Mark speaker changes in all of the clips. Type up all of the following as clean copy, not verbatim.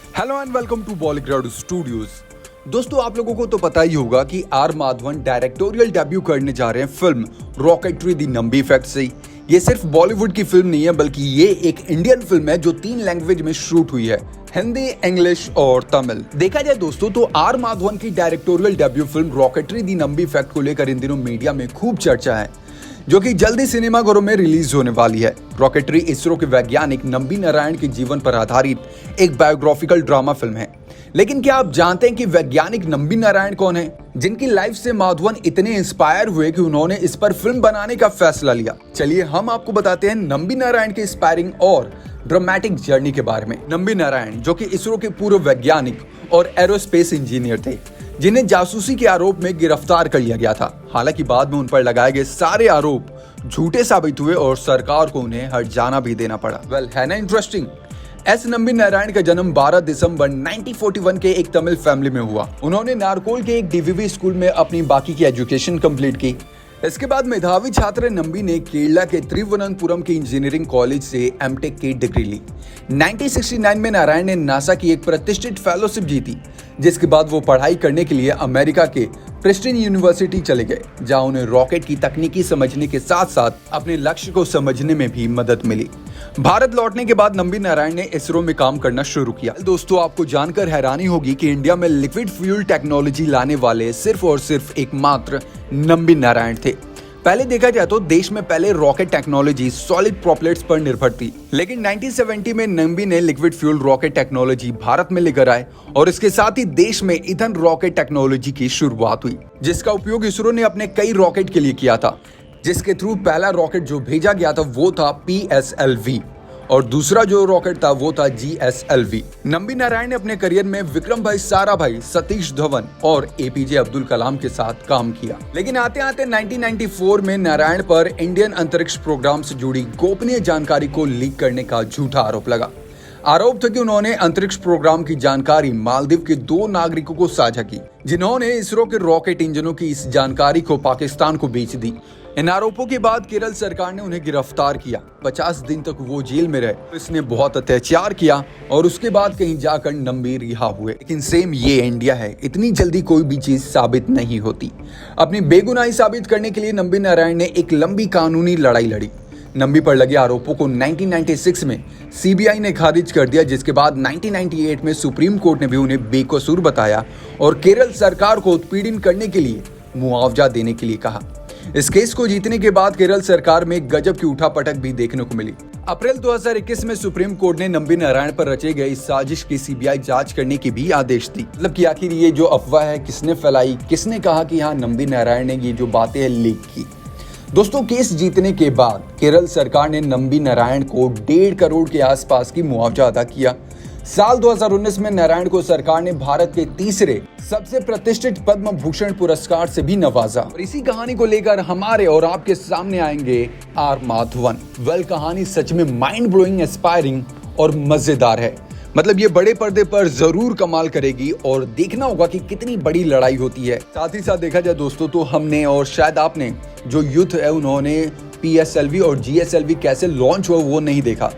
Speaker 1: Hello and welcome to Bollywood studios. दोस्तों, आप लोगों को तो पता ही होगा कि आर माधवन डायरेक्टोरियल डेब्यू करने जा रहे हैं फिल्म रॉकेटरी दी नंबी इफेक्ट से। ये सिर्फ बॉलीवुड की फिल्म नहीं है, बल्कि ये एक इंडियन फिल्म है जो 3 लैंग्वेज में शूट हुई है, हिंदी, इंग्लिश और तमिल। देखा जाए दोस्तों तो आर माधवन की डायरेक्टोरियल डेब्यू फिल्म रॉकेटरी दी नंबी इफेक्ट को लेकर इन दिनों मीडिया में खूब चर्चा है, जो कि जल्दी सिनेमाघरों में रिलीज होने वाली है। रॉकेटरी इसरो के वैज्ञानिक नंबी नारायण के जीवन पर आधारित एक बायोग्राफिकल ड्रामा फिल्म है। लेकिन क्या आप जानते हैं कि वैज्ञानिक नंबी नारायण कौन है, जिनकी लाइफ से माधवन इतने इंस्पायर हुए कि उन्होंने इस पर फिल्म बनाने का फैसला लिया? चलिए हम आपको बताते हैं नंबी नारायण के इंस्पायरिंग और ड्रामेटिक जर्नी के बारे में। नंबी नारायण, जो कि इसरो के पूर्व वैज्ञानिक और एरोस्पेस इंजीनियर थे, जिन्हें जासूसी के आरोप में गिरफ्तार कर लिया गया था। हालांकि बाद में उन पर लगाए गए सारे आरोप झूठे साबित हुए और सरकार को उन्हें हट जाना भी देना पड़ा। है ना इंटरेस्टिंग। एस नंबी नारायण का जन्म 12 दिसंबर 1941 के एक तमिल फैमिली में हुआ। उन्होंने नारकोल के एक डीवीवी स्कूल में अपनी बाकी की एजुकेशन कंप्लीट की। इसके बाद मेधावी छात्र नंबी ने केरला के त्रिवनंतपुरम के इंजीनियरिंग कॉलेज से एमटेक की डिग्री ली। 1969 में नारायण ने नासा की एक प्रतिष्ठित फेलोशिप जीती, जिसके बाद वो पढ़ाई करने के लिए अमेरिका के प्रिस्टन यूनिवर्सिटी चले गए, जहां उन्हें रॉकेट की तकनीकी समझने के साथ साथ अपने लक्ष्य को समझने में भी मदद मिली। भारत लौटने के बाद नंबी नारायण ने इसरो में काम करना शुरू किया। दोस्तों, आपको जानकर हैरानी होगी कि इंडिया में लिक्विड फ्यूल टेक्नोलॉजी लाने वाले सिर्फ और सिर्फ एकमात्र नंबी नारायण थे। पहले देखा जाए तो देश में पहले रॉकेट टेक्नोलॉजी सॉलिड प्रोपेलर्स पर निर्भर थी, लेकिन 1970 में नंबी ने liquid fuel rocket technology Bharat में लेकर आए और इसके साथ ही देश में ईंधन रॉकेट टेक्नोलॉजी की शुरुआत हुई, जिसका उपयोग इसरो ने अपने कई रॉकेट के लिए किया था। जिसके थ्रू पहला रॉकेट जो भेजा गया था वो था PSLV और दूसरा जो रॉकेट था वो था GSLV। नंबी नारायण ने अपने करियर में विक्रम भाई, साराभाई, सतीश धवन और APJ अब्दुल कलाम के साथ काम किया। लेकिन आते आते 1994 में नारायण पर इंडियन अंतरिक्ष प्रोग्राम से जुड़ी गोपनीय जानकारी को लीक करने का झूठा आरोप लगा। आरोप था कि उन्होंने अंतरिक्ष प्रोग्राम की जानकारी मालदीव के 2 नागरिकों को साझा की, जिन्होंने इसरो के रॉकेट इंजनों की इस जानकारी को पाकिस्तान को बेच दी। इन आरोपों के बाद केरल सरकार ने उन्हें गिरफ्तार किया। 50 दिन तक वो जेल में रहे। इसने बहुत अत्याचार किया और उसके बाद कहीं जाकर नंबी रिहा हुए। लेकिन सेम ये इंडिया है, इतनी जल्दी कोई भी चीज साबित नहीं होती। अपनी बेगुनाही साबित करने के लिए नंबी नारायण ने एक लंबी कानूनी लड़ाई लड़ी। नंबी पर लगे आरोपों को 1996 में CBI ने खारिज कर दिया, जिसके बाद 1998 में सुप्रीम कोर्ट ने भी उन्हें बेकसूर बताया और केरल सरकार को उत्पीड़न करने के लिए मुआवजा देने के लिए कहा। इस केस को जीतने के बाद केरल सरकार में गजब की उठापटक भी देखने को मिली। अप्रैल 2021 में सुप्रीम कोर्ट ने नंबी नारायण पर रचे गए इस साजिश की CBI जांच करने की भी आदेश दी। मतलब कि आखिर ये जो अफवाह है किसने फैलाई, किसने कहा कि हाँ नंबी नारायण ने ये जो बातें हैं लीक की। दोस्तों, केस जीतने के बाद केरल सरकार ने नंबी नारायण को 1.5 करोड़ के आसपास की मुआवजा अदा किया। साल 2019 में नारायण को सरकार ने भारत के तीसरे सबसे प्रतिष्ठित पद्म भूषण पुरस्कार से भी नवाजा। और इसी कहानी को लेकर हमारे और आपके सामने आएंगे आर माधवन। कहानी सच में माइंड ब्लोइंग, इंस्पायरिंग और मजेदार है। मतलब ये बड़े पर्दे पर जरूर कमाल करेगी और देखना होगा कि कितनी बड़ी लड़ाई होती है। साथ ही साथ देखा जाए दोस्तों तो हमने और शायद आपने जो यूथ है उन्होंने PSLV और GSLV कैसे लॉन्च हुआ वो नहीं देखा,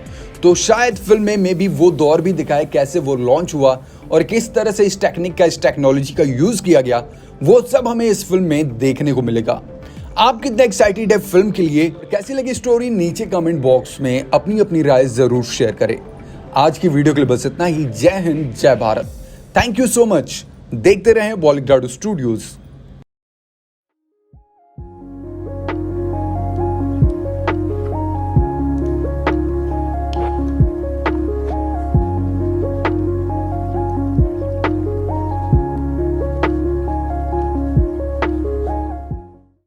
Speaker 1: तो शायद फिल्म में भी वो दौर भी दिखाए कैसे वो लॉन्च हुआ और किस तरह से इस टेक्निक का, इस टेक्नोलॉजी का यूज किया गया, वो सब हमें इस फिल्म में देखने को मिलेगा। आप कितने एक्साइटेड है फिल्म के लिए? कैसी लगी स्टोरी? नीचे कमेंट बॉक्स में अपनी अपनी राय जरूर शेयर करें। आज की वीडियो के लिए बस इतना ही। जय हिंद, जय Bharat. Thank you so much. देखते रहें बॉलीवुड स्टूडियोज।